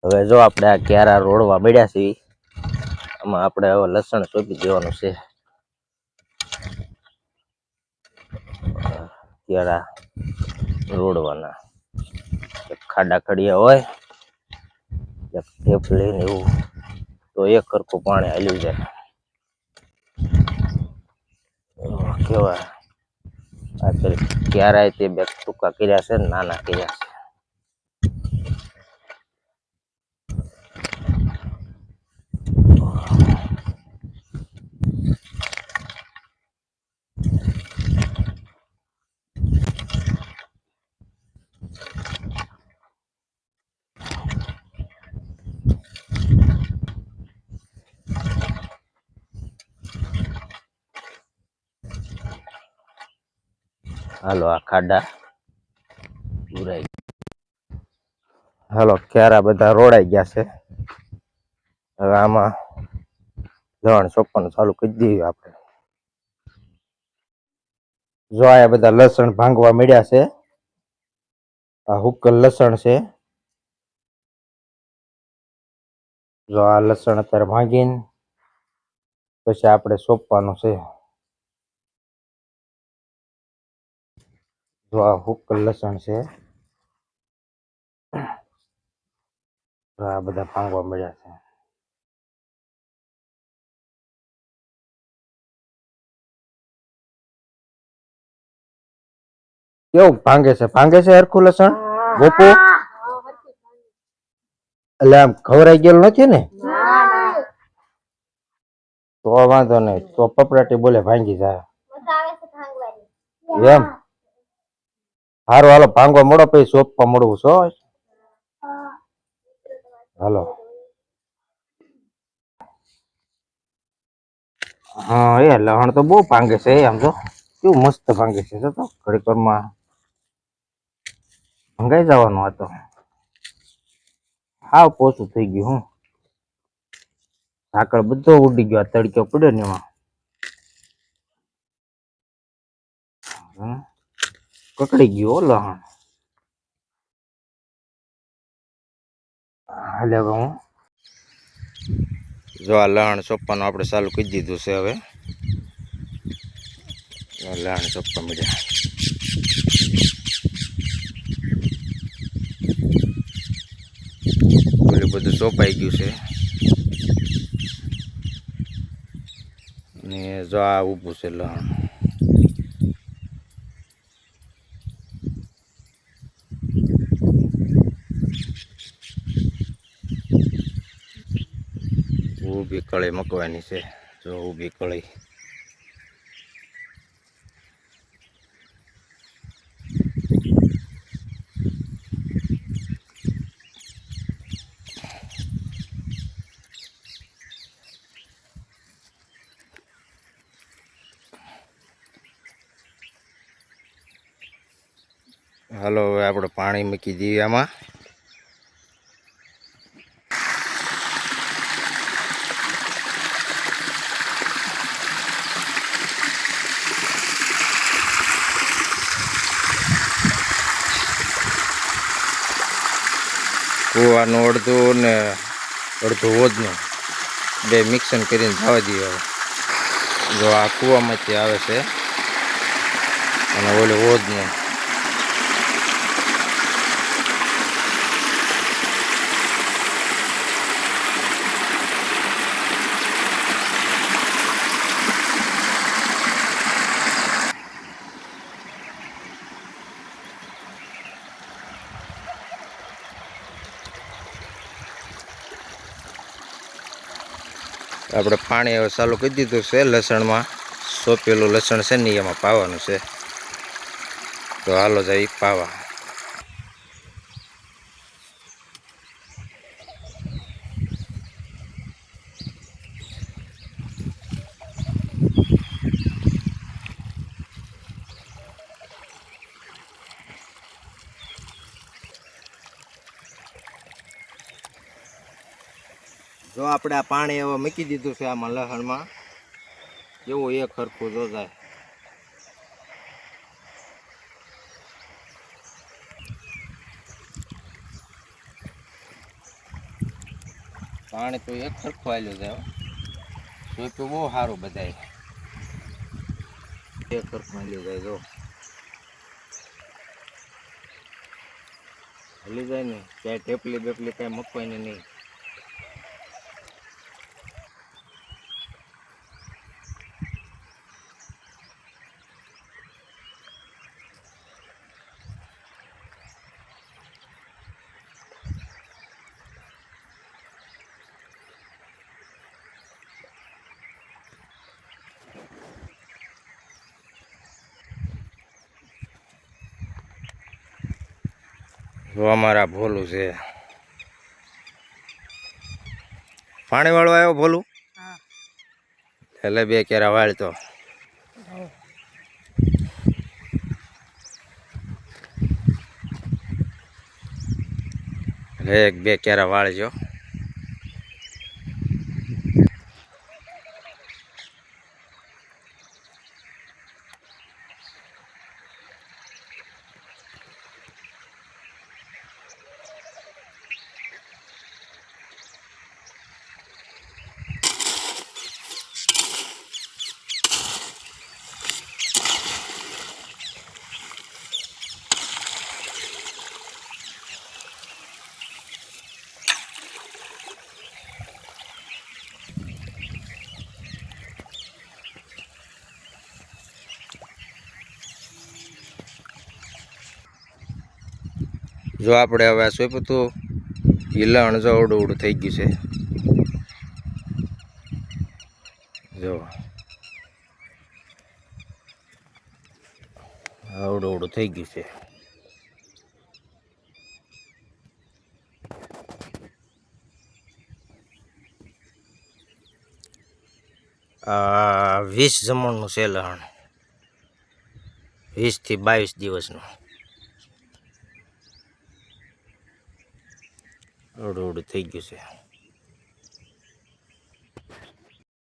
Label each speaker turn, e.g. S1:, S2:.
S1: હવે જો આપણે આ ક્યારા રોડવા મળ્યા છે આમાં આપણે હવે લસણ સોંપી દેવાનું છે. ક્યારા રોડવાના ખાડા ખડિયા હોય ટેપ લઈને એવું તો એક સરખું પાણી હાલ્યું જાય. કેવા આ ક્યારાય તે બે ટૂંકા કર્યા છે ને નાના કર્યા છે. હાલો આ ખાડા પૂરાઈ. હાલો ક્યારા બધા રોડાઈ ગયા છે. હવે આમાં લણ સોંપવાનું ચાલુ કરી દઈએ આપણે. જો આ બધા લસણ ભાંગવા મળ્યા છે. આ હુકલ લસણ છે. જો આ લસણ અત્યારે ભાંગીને પછી આપણે સોંપવાનું છે. જો આ હુકલ લસણ છે. આ બધા ભાંગવા મળ્યા છે. કેવું ભાંગે છે હરખું લસણ ગોપુ? એટલે આમ ખવરાઈ ગયેલું નથી ને? તો વાંધો નહીં, તો પપડાટી બોલે ભાંગી જાય એમ. હારું હાલો ભાંગવા મળો પછી સોંપવા મળવું છો. હાલો હા એ લહણ તો બહુ ભાંગે છે. આમ તો કેવું મસ્ત ભાંગે છે. તો ઘડીક વારમાં ભંગાઈ જવાનું આ તો હાવ પોચું થઈ ગયું. હું ઝાકળ બધો ઉડી ગયો. તડકો પડ્યો ને એમાં કકડી ગયો લહણ. હાલે હવે હું જો આ લહણ સોંપવાનું આપણે ચાલુ કરી દીધું છે. હવે લહણ સોંપવા મળ્યા. ઓલું બધું સોંપાઈ ગયું છે ને જો આ ઊભું છે લહણ. ઊભી કળી મૂકવાની છે. જો ઊભી કળી હાલો હવે આપણે પાણી મૂકી દઈએ આમાં. કૂવાનું અડધું ને અડધું હોજનું બે મિક્સન કરીને જવા દઈએ. હવે જો આ કૂવામાંથી આવે છે અને ઓલું હોજનું. આપણે પાણી હવે ચાલુ કરી દીધું છે. લસણમાં સોંપેલું લસણ છે ને એમાં પાવાનું છે. તો હાલો જાય પાવા. જો આપણે આ પાણી હવે મૂકી દીધું છે આમાં લસણમાં. કેવું એક સરખું જો જાય. પાણી તો એક સરખું આવેલું છે સોંપ્યું બહુ સારું બધાય એક સરખું આવેલું જાય જો હલી જાય ને ક્યાંય ટેપલી બેપલી કાંઈ મૂકવાની નહીં. જો અમારા ભોલું છે પાણી વાળવા આવ્યો ભોલું એટલે 2 કેરા વાળતો એટલે 1-2 કેરા વાળજો. જો આપણે હવે સોંપ્યું હતું હિલણ જો અવડું અવડું થઈ ગયું છે જો અવડું અવડું થઈ ગયું છે. આ 20 જમણનું છે લહણ 20 થી 22 દિવસનું અવડું અવડું થઈ ગયું છે.